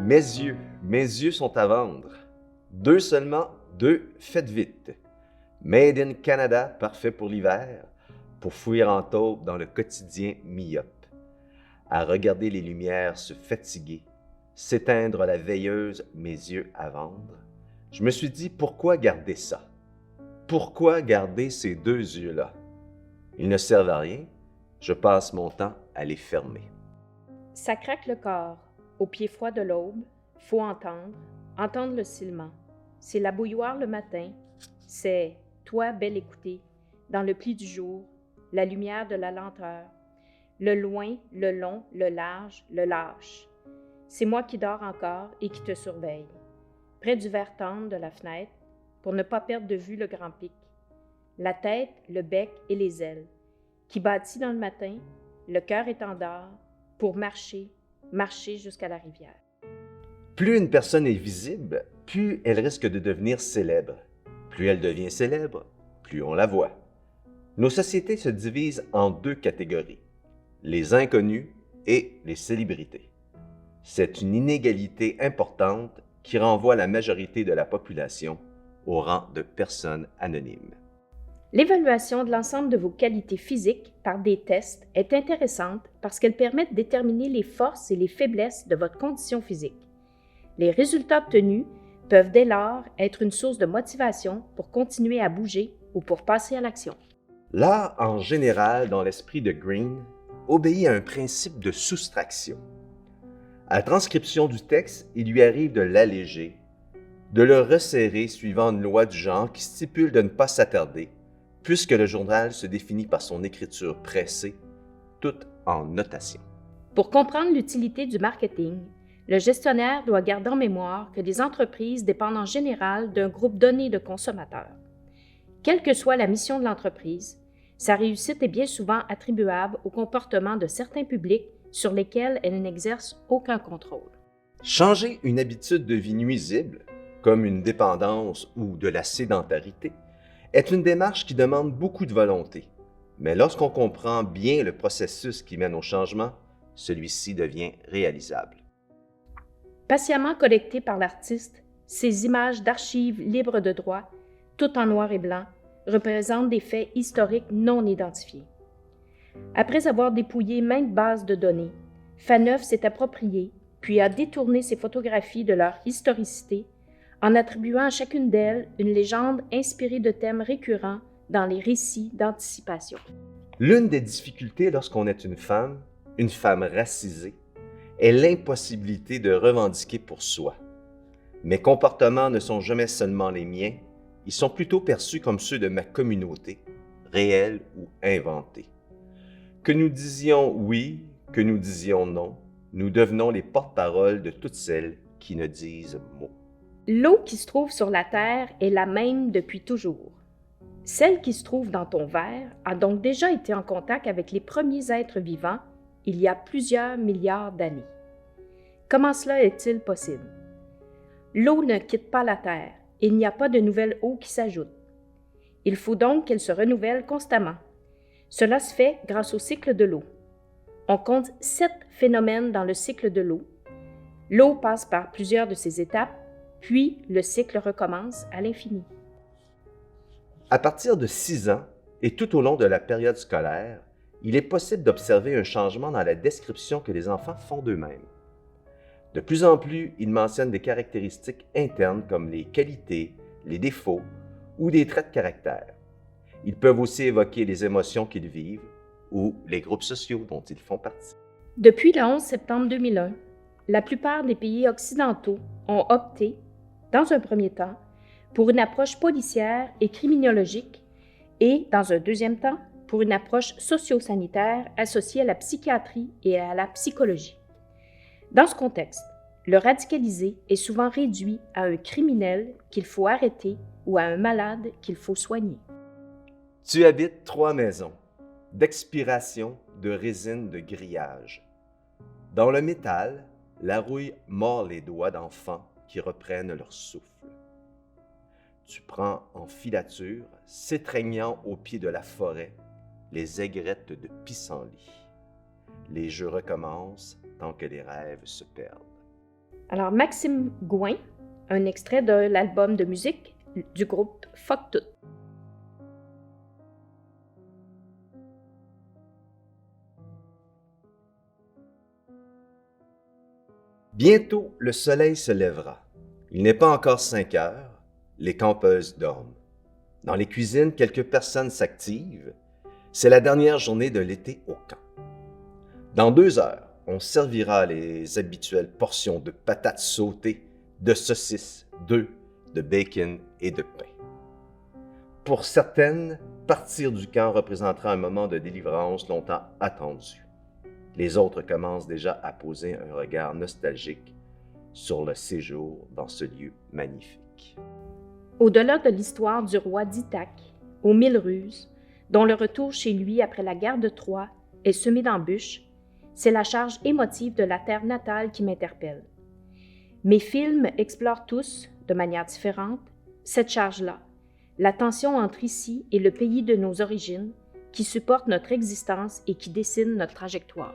Mes yeux sont à vendre. Deux seulement, deux, faites vite. Made in Canada, parfait pour l'hiver, pour fuir en taupe dans le quotidien myope. À regarder les lumières se fatiguer, s'éteindre la veilleuse, mes yeux à vendre. Je me suis dit, pourquoi garder ça? Pourquoi garder ces deux yeux-là? Ils ne servent à rien, je passe mon temps à les fermer. Ça craque le corps, au pied froid de l'aube, faut entendre le silement. C'est la bouilloire le matin, c'est toi, belle écoutée, dans le pli du jour, la lumière de la lenteur, le loin, le long, le large, le lâche. C'est moi qui dors encore et qui te surveille, près du verre tendre de la fenêtre, pour ne pas perdre de vue le grand pic, la tête, le bec et les ailes, qui bâtit dans le matin, le cœur étendard, pour marcher jusqu'à la rivière. Plus une personne est visible, plus elle risque de devenir célèbre. Plus elle devient célèbre, plus on la voit. Nos sociétés se divisent en deux catégories, les inconnus et les célébrités. C'est une inégalité importante qui renvoie la majorité de la population au rang de personnes anonymes. L'évaluation de l'ensemble de vos qualités physiques par des tests est intéressante parce qu'elle permet de déterminer les forces et les faiblesses de votre condition physique. Les résultats obtenus peuvent dès lors être une source de motivation pour continuer à bouger ou pour passer à l'action. L'art, en général, dans l'esprit de Green, obéit à un principe de soustraction. À la transcription du texte, il lui arrive de l'alléger, de le resserrer suivant une loi du genre qui stipule de ne pas s'attarder, puisque le journal se définit par son écriture pressée, toute en notation. Pour comprendre l'utilité du marketing, le gestionnaire doit garder en mémoire que les entreprises dépendent en général d'un groupe donné de consommateurs. Quelle que soit la mission de l'entreprise, sa réussite est bien souvent attribuable au comportement de certains publics sur lesquels elle n'exerce aucun contrôle. Changer une habitude de vie nuisible, comme une dépendance ou de la sédentarité, est une démarche qui demande beaucoup de volonté. Mais lorsqu'on comprend bien le processus qui mène au changement, celui-ci devient réalisable. Patiemment collectées par l'artiste, ces images d'archives libres de droit, toutes en noir et blanc, représentent des faits historiques non identifiés. Après avoir dépouillé maintes bases de données, Phaneuf s'est approprié, puis a détourné ces photographies de leur historicité en attribuant à chacune d'elles une légende inspirée de thèmes récurrents dans les récits d'anticipation. L'une des difficultés lorsqu'on est une femme racisée, est l'impossibilité de revendiquer pour soi. Mes comportements ne sont jamais seulement les miens, ils sont plutôt perçus comme ceux de ma communauté, réels ou inventés. Que nous disions oui, que nous disions non, nous devenons les porte-paroles de toutes celles qui ne disent mot. L'eau qui se trouve sur la Terre est la même depuis toujours. Celle qui se trouve dans ton verre a donc déjà été en contact avec les premiers êtres vivants il y a plusieurs milliards d'années. Comment cela est-il possible? L'eau ne quitte pas la Terre, et il n'y a pas de nouvelle eau qui s'ajoute. Il faut donc qu'elle se renouvelle constamment. Cela se fait grâce au cycle de l'eau. On compte 7 phénomènes dans le cycle de l'eau. L'eau passe par plusieurs de ces étapes, puis le cycle recommence à l'infini. À partir de 6 ans et tout au long de la période scolaire, il est possible d'observer un changement dans la description que les enfants font d'eux-mêmes. De plus en plus, ils mentionnent des caractéristiques internes comme les qualités, les défauts ou des traits de caractère. Ils peuvent aussi évoquer les émotions qu'ils vivent ou les groupes sociaux dont ils font partie. Depuis le 11 septembre 2001, la plupart des pays occidentaux ont opté, dans un premier temps, pour une approche policière et criminologique et, dans un deuxième temps, pour une approche socio-sanitaire associée à la psychiatrie et à la psychologie. Dans ce contexte, le radicalisé est souvent réduit à un criminel qu'il faut arrêter ou à un malade qu'il faut soigner. Tu habites 3 maisons d'expiration de résine de grillage. Dans le métal, la rouille mord les doigts d'enfants qui reprennent leur souffle. Tu prends en filature, s'étreignant au pied de la forêt, les aigrettes de pissenlit. Les jeux recommencent tant que les rêves se perdent. Alors, Maxime Gouin, un extrait de l'album de musique du groupe Fuck Tout. Bientôt, le soleil se lèvera. Il n'est pas encore 5 heures. Les campeuses dorment. Dans les cuisines, quelques personnes s'activent. C'est la dernière journée de l'été au camp. Dans 2 heures, on servira les habituelles portions de patates sautées, de saucisses, d'œufs, de bacon et de pain. Pour certaines, partir du camp représentera un moment de délivrance longtemps attendu. Les autres commencent déjà à poser un regard nostalgique sur le séjour dans ce lieu magnifique. Au-delà de l'histoire du roi d'Ithaque, aux 1000 ruses, dont le retour chez lui après la guerre de Troie est semé d'embûches, c'est la charge émotive de la terre natale qui m'interpelle. Mes films explorent tous, de manière différente, cette charge-là, la tension entre ici et le pays de nos origines, qui supporte notre existence et qui dessine notre trajectoire.